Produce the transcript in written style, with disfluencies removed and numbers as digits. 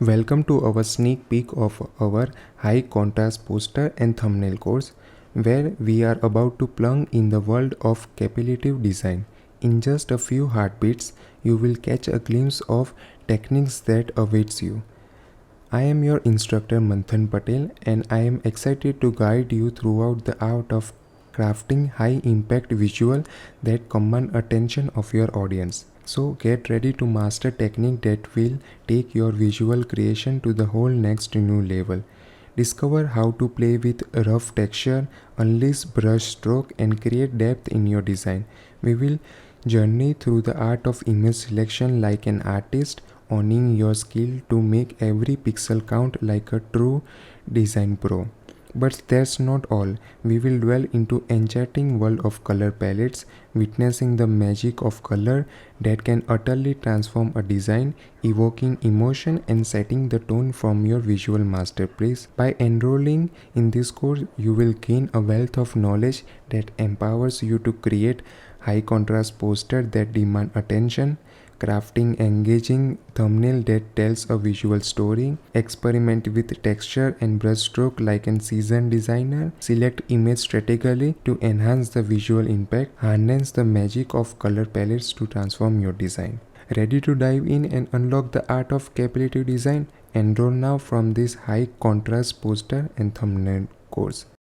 Welcome to our sneak peek of our high contrast poster and thumbnail course, where we are about to plunge in the world of capitulative design. In just a few heartbeats, you will catch a glimpse of techniques that awaits you. I am your instructor Manthan Patel, and I am excited to guide you throughout the art of crafting high impact visual that command attention of your audience. So get ready to master technique that will take your visual creation to the whole next new level. Discover how to play with rough texture, unleash brush stroke, and create depth in your design. We will journey through the art of image selection like an artist, owning your skill to make every pixel count like a true design pro. But that's not all. We will dwell into enchanting world of color palettes, witnessing the magic of color that can utterly transform a design, evoking emotion and setting the tone from your visual masterpiece. By enrolling in this course, you will gain a wealth of knowledge that empowers you to create high contrast posters that demand attention, crafting engaging thumbnail that tells a visual story, experiment with texture and brushstroke like a seasoned designer, select image strategically to enhance the visual impact, harness the magic of color palettes to transform your design. Ready to dive in and unlock the art of capillary design? Enroll now from this high contrast poster and thumbnail course.